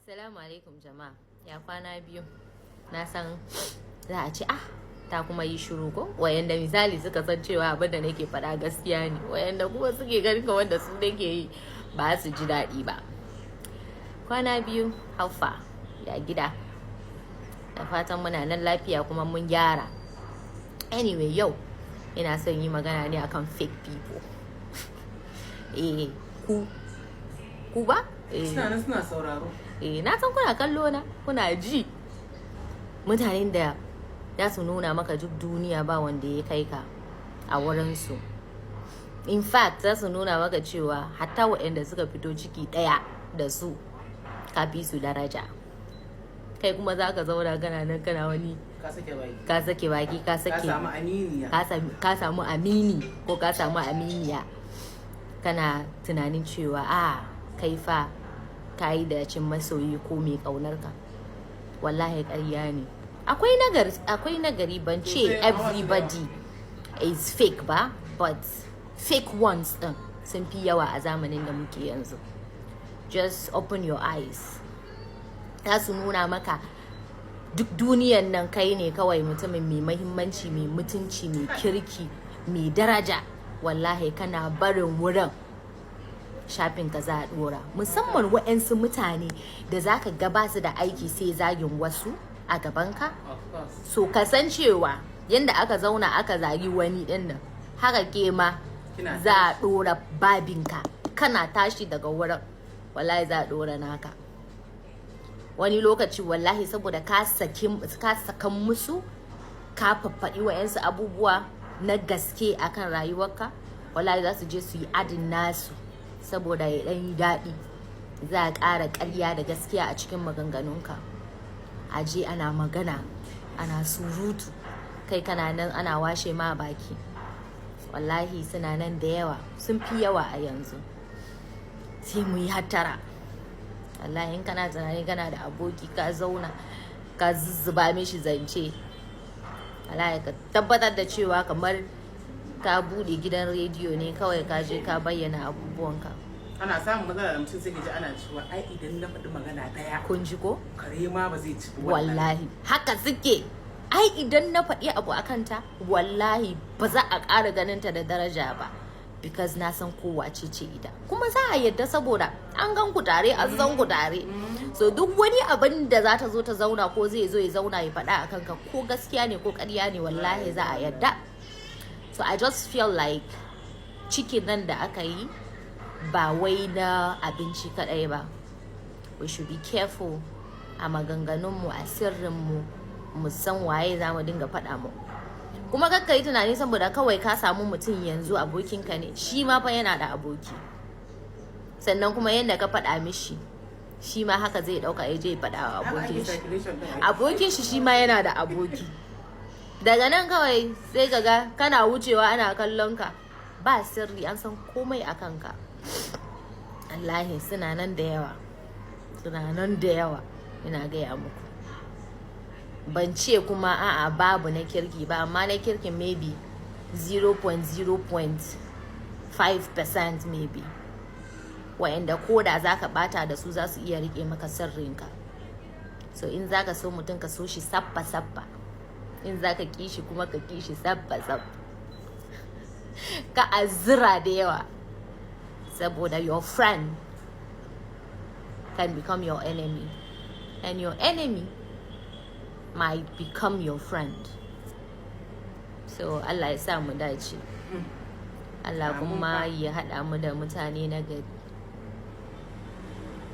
Assalamu alaikum jama'a. Ya kwana biyu. Na san za a ce ta kuma yi shiru ko? Wayanda misali suka san cewa abin da nake faɗa gaskiya ne. Wayanda kuma suke ganin wanda su nake yi ba su ji daɗi ba. Kwana biyu haufa ya gida. Da fatan muna nan lafiya kuma mun gyara. Anyway, yau ina son yi magana ne akan fake people. Ku ba? Suna sauraro. Na san kuna kallo na, kuna ji. Mutanen da za su nuna maka duk duniya ba wanda ya kai ka a wurinsu. In fact, za su nuna maka cewa hatta waɗanda suka fito ciki ɗaya da su ka fi su daraja. Kai kuma za ka zauna kana nan kana wani ka sake baki ka samu aminiya ka samu amini ko ka samu aminiya, kana tunanin cewa kai fa ka yi da cin masoyi ko mai ƙaunarka. Wallahi ƙarya ne. Akwai nagari, ban ce everybody is fake ba, but fake ones din sun fi yawa a zamanin da muke yanzu. Just open your eyes. Za su nuna maka duk duniyan nan kai ne kawai mutumin mai mahimmanci, mai mutunci, mai kirki, mai daraja. Wallahi kana barin wurin shafin ka za a dora. Musamman waɗansu mutane da zaka ga ba su da aiki sai zagin wasu a gabanka. So kasancewa yanda aka zauna aka zagi wani din nan, haka ke ma za a dora babinka. Kana tashi daga wurin wallahi za a dora naka. Wani lokaci wallahi saboda ka sakan musu, ka faffaɗi wayansu abubuwa na gaske akan rayuwarka, wallahi za su je su yi adin nasu saboda ya ɗan yi daɗi. Za a ƙara ƙarya da gaskiya a cikin maganganunka. A je ana magana, ana surutu, kai kana nan ana washe ma baki. Wallahi suna nan da yawa, sun fi yawa a yanzu. Sai mu yi hattara. Wallahi in kana tunani kana da aboki ka zauna ka zuzzuba mishi zance, wallahi ka tabbatar da cewa kamar ka bude gidan rediyo ne kawai ka je ka bayyana abubuwanka. Ana samun matsala da mutum sai ka ji ana cewa ai idan na faɗi magana ɗaya, kun ji ko? Kare ma ba zai ci. Wallahi haka suke. Ai idan na faɗi abu akan ta, wallahi ba za a ƙara ganin ta da daraja ba, because na san kowa ce ita. Kuma za a yadda saboda an gan ku tare, an san ku tare. So duk wani abin da za ta zo ta zauna ko zai zo ya zauna ya faɗa akan ka, ko gaskiya ne ko ƙarya ne, wallahi za a yadda. So I just feel like cikin nan da aka yi ba wai na abinci kadai ba. We should be careful a maganganunmu, a sirrinmu, mu san waye za mu dinga faɗa mu. Kuma kakka yi tunani saboda kawai ka samu mutum yanzu abokinka ne, shi ma fa yana da aboki. Sannan kuma yadda ka faɗa mishi, shi ma haka zai ɗauka ya je ya faɗa wa abokin shi. Abokin shi ma yana da aboki. Daga nan kawai sai ka ga kana wucewa ana kallon ka, ba sirri, an san komai a kanka. Wallahi suna nan da yawa, ina gaya muku. Ban ce kuma babu na kirki ba, amma na kirkin maybe 0.5% maybe, wa'anda koda zaka bata da su za su iya rike maka sirrinka. So in zaka so mutum ka so shi sappa, in zaka kishi kuma ka kishi sabba ka azira da yawa, saboda your friend can become your enemy, and your enemy might become your friend. So Allah ya sa mu dace. Allah kuma ya haɗa mu da mutane na gari.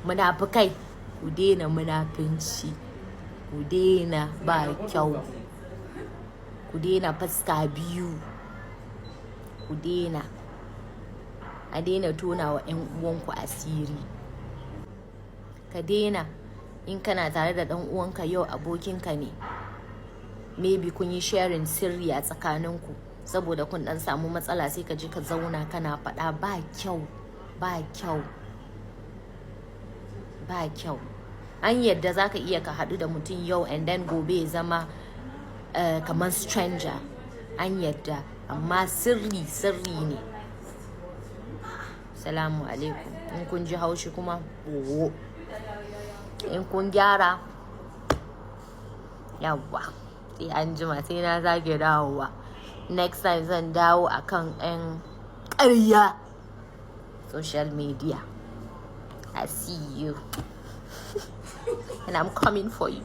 Munafukai, ku daina munafinci, ku daina ba kyau, ku daina fuska biyu, ku daina. A daina tona wa 'yan uwanku asiri. Ka daina. In kana tare da ɗan uwanka yau abokinka ne, maybe kun yi sharing sirri a tsakaninku, saboda kun ɗan samu matsala sai ka je ka zauna kana faɗa, ba kyau. An yadda za ka iya ka haɗu da mutum yau and then gobe ya zama kamar stranger, an yadda, amma sirri ne. Salamu alaikum. In kun ji haushi kuma in kun gyara yawwa sai an jima sai na zage dawowa. Next time zan dawo akan 'yan ƙarya social media. I see you and I'm coming for you.